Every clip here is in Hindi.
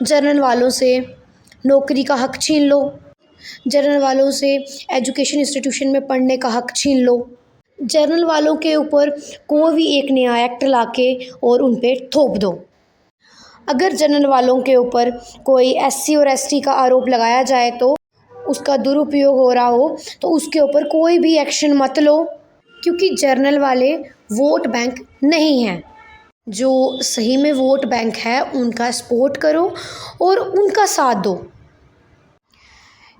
जनरल वालों से नौकरी का हक़ छीन लो, जनरल वालों से एजुकेशन इंस्टीट्यूशन में पढ़ने का हक़ छीन लो, जनरल वालों के ऊपर कोई भी एक नया एक्ट लाके और उन पे थोप दो। अगर जनरल वालों के ऊपर कोई एससी और एसटी का आरोप लगाया जाए तो उसका दुरुपयोग हो रहा हो तो उसके ऊपर कोई भी एक्शन मत लो, क्योंकि जनरल वाले वोट बैंक नहीं हैं। जो सही में वोट बैंक है उनका सपोर्ट करो और उनका साथ दो,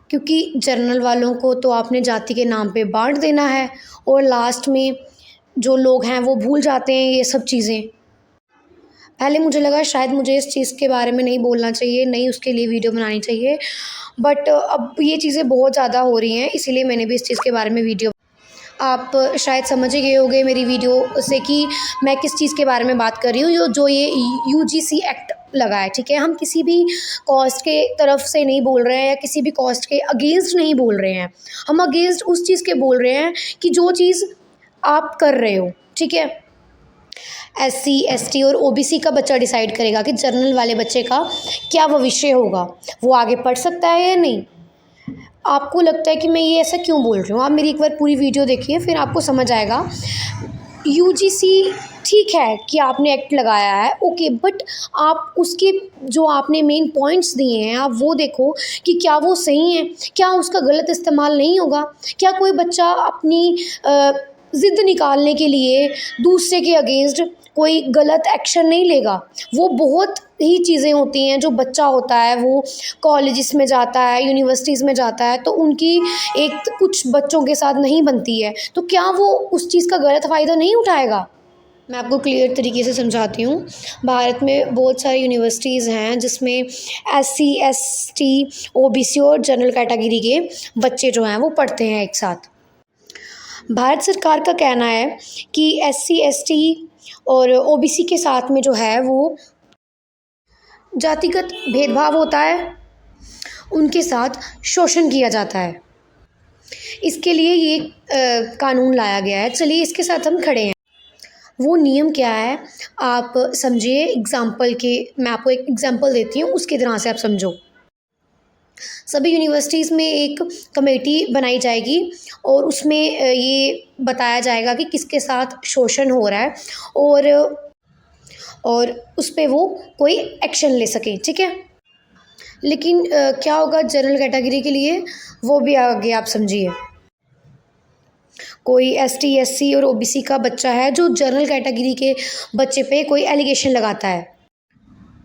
क्योंकि जनरल वालों को तो आपने जाति के नाम पे बांट देना है और लास्ट में जो लोग हैं वो भूल जाते हैं ये सब चीज़ें। पहले मुझे लगा शायद मुझे इस चीज़ के बारे में नहीं बोलना चाहिए, नहीं उसके लिए वीडियो बनानी चाहिए, बट अब ये चीज़ें बहुत ज़्यादा हो रही हैं, इसीलिए मैंने भी इस चीज़ के बारे में वीडियो। आप शायद समझ ही गए होंगे मेरी वीडियो से कि मैं किस चीज़ के बारे में बात कर रही हूँ। जो ये यूजीसी एक्ट लगा है, ठीक है, हम किसी भी कॉस्ट के तरफ से नहीं बोल रहे हैं या किसी भी कॉस्ट के अगेंस्ट नहीं बोल रहे हैं। हम अगेंस्ट उस चीज़ के बोल रहे हैं कि जो चीज़ आप कर रहे हो, ठीक है। एससी एसटी और ओबीसी का बच्चा डिसाइड करेगा कि जनरल वाले बच्चे का क्या भविष्य होगा, वो आगे पढ़ सकता है या नहीं। आपको लगता है कि मैं ये ऐसा क्यों बोल रही हूँ, आप मेरी एक बार पूरी वीडियो देखिए फिर आपको समझ आएगा। यूजीसी ठीक है कि आपने एक्ट लगाया है, ओके, बट आप उसके जो आपने मेन पॉइंट्स दिए हैं आप वो देखो कि क्या वो सही हैं, क्या उसका गलत इस्तेमाल नहीं होगा, क्या कोई बच्चा अपनी ज़िद निकालने के लिए दूसरे के अगेंस्ट कोई गलत एक्शन नहीं लेगा। वो बहुत ही चीज़ें होती हैं, जो बच्चा होता है वो कॉलेजेस में जाता है, यूनिवर्सिटीज़ में जाता है, तो उनकी एक कुछ बच्चों के साथ नहीं बनती है, तो क्या वो उस चीज़ का गलत फ़ायदा नहीं उठाएगा। मैं आपको क्लियर तरीके से समझाती हूँ। भारत में बहुत सारी यूनिवर्सिटीज़ हैं जिसमें एससी एसटी ओबीसी और जनरल कैटेगरी के बच्चे जो हैं वो पढ़ते हैं एक साथ। भारत सरकार का कहना है कि एससी एसटी और ओबीसी के साथ में जो है वो जातिगत भेदभाव होता है, उनके साथ शोषण किया जाता है। इसके लिए ये कानून लाया गया है। चलिए इसके साथ हम खड़े हैं। वो नियम क्या है आप समझिए, एग्ज़ाम्पल के मैं आपको एक एग्ज़ाम्पल देती हूँ, उसकी तरह से आप समझो। सभी यूनिवर्सिटीज़ में एक कमेटी बनाई जाएगी और उसमें ये बताया जाएगा कि किसके साथ शोषण हो रहा है और उस पे वो कोई एक्शन ले सके, ठीक है। लेकिन क्या होगा जनरल कैटेगरी के लिए, वो भी आगे आप समझिए। कोई एसटी एससी और ओबीसी का बच्चा है जो जनरल कैटेगरी के बच्चे पे कोई एलिगेशन लगाता है,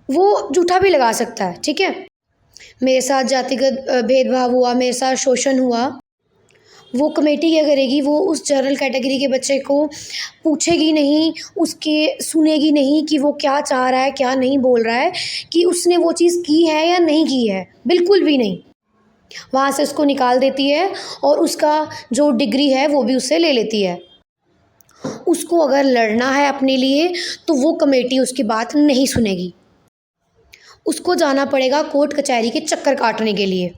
वो झूठा भी लगा सकता है, ठीक है। मेरे साथ जातिगत भेदभाव हुआ, मेरे साथ शोषण हुआ, वो कमेटी क्या करेगी, वो उस जनरल कैटेगरी के बच्चे को पूछेगी नहीं, उसके सुनेगी नहीं कि वो क्या चाह रहा है, क्या नहीं बोल रहा है, कि उसने वो चीज़ की है या नहीं की है, बिल्कुल भी नहीं। वहाँ से उसको निकाल देती है और उसका जो डिग्री है वो भी उससे ले लेती है। उसको अगर लड़ना है अपने लिए तो वो कमेटी उसकी बात नहीं सुनेगी, उसको जाना पड़ेगा कोर्ट कचहरी के चक्कर काटने के लिए।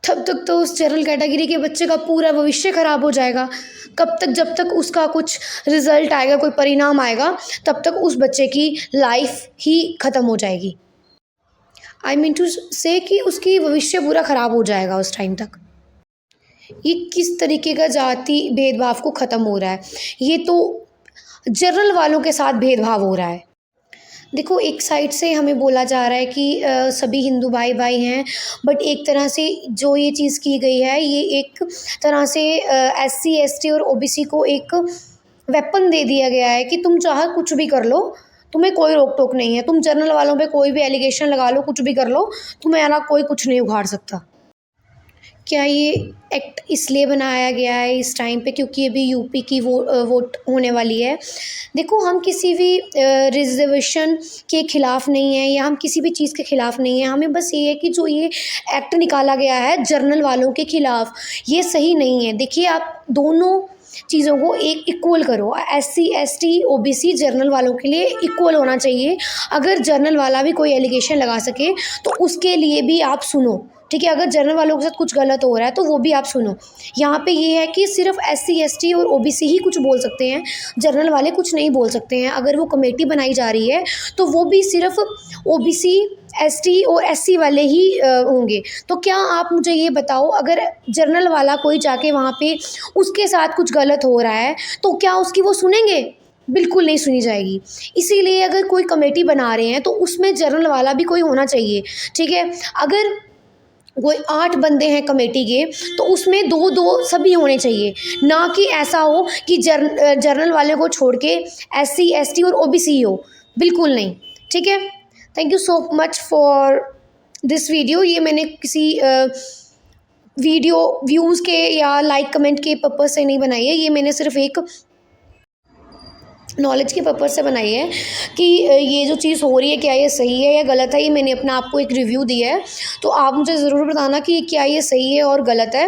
तब तक तो उस जनरल कैटेगरी के बच्चे का पूरा भविष्य ख़राब हो जाएगा। कब तक, जब तक उसका कुछ रिज़ल्ट आएगा, कोई परिणाम आएगा, तब तक उस बच्चे की लाइफ ही ख़त्म हो जाएगी। आई मीन टू से कि उसकी भविष्य पूरा ख़राब हो जाएगा उस टाइम तक। ये किस तरीके का जाति भेदभाव को ख़त्म हो रहा है, ये तो जनरल वालों के साथ भेदभाव हो रहा है। देखो, एक साइड से हमें बोला जा रहा है कि सभी हिंदू भाई भाई हैं, बट एक तरह से जो ये चीज़ की गई है, ये एक तरह से एससी एसटी और ओबीसी को एक वेपन दे दिया गया है कि तुम चाहे कुछ भी कर लो, तुम्हें कोई रोक टोक नहीं है। तुम जनरल वालों पे कोई भी एलिगेशन लगा लो, कुछ भी कर लो, तुम्हें कोई कुछ नहीं उखाड़ सकता। क्या ये एक्ट इसलिए बनाया गया है इस टाइम पे क्योंकि अभी यूपी की वोट होने वाली है। देखो, हम किसी भी रिजर्वेशन के ख़िलाफ़ नहीं हैं या हम किसी भी चीज़ के ख़िलाफ़ नहीं हैं। हमें बस ये है कि जो ये एक्ट निकाला गया है जनरल वालों के ख़िलाफ़, ये सही नहीं है। देखिए, आप दोनों चीज़ों को एक इक्वल करो। एससी एसटी ओबीसी जनरल वालों के लिए इक्वल होना चाहिए। अगर जनरल वाला भी कोई एलिगेशन लगा सके तो उसके लिए भी आप सुनो, ठीक है। अगर जनरल वालों के साथ कुछ गलत हो रहा है तो वो भी आप सुनो। यहाँ पे ये है कि सिर्फ एससी एसटी और ओबीसी ही कुछ बोल सकते हैं, जनरल वाले कुछ नहीं बोल सकते हैं। अगर वो कमेटी बनाई जा रही है तो वो भी सिर्फ ओबीसी एसटी और एससी वाले ही होंगे। तो क्या आप मुझे ये बताओ, अगर जनरल वाला कोई जाके वहाँ पे उसके साथ कुछ गलत हो रहा है तो क्या उसकी वो सुनेंगे? बिल्कुल नहीं सुनी जाएगी। इसीलिए अगर कोई कमेटी बना रहे हैं तो उसमें जनरल वाला भी कोई होना चाहिए, ठीक है? अगर कोई 8 बंदे हैं कमेटी के तो उसमें 2-2 सभी होने चाहिए, ना कि ऐसा हो कि जनरल वाले को छोड़ के एससी, एसटी और ओबीसी हो, बिल्कुल नहीं, ठीक है? Thank you so much for this video. ये मैंने किसी वीडियो व्यूज़ के या लाइक कमेंट के पर्पज़ से नहीं बनाई है, ये मैंने सिर्फ एक नॉलेज के पर्पज़ से बनाई है कि ये जो चीज़ हो रही है क्या ये सही है या गलत है। ये मैंने अपना आपको एक रिव्यू दिया है, तो आप मुझे ज़रूर बताना कि क्या ये सही है और गलत है।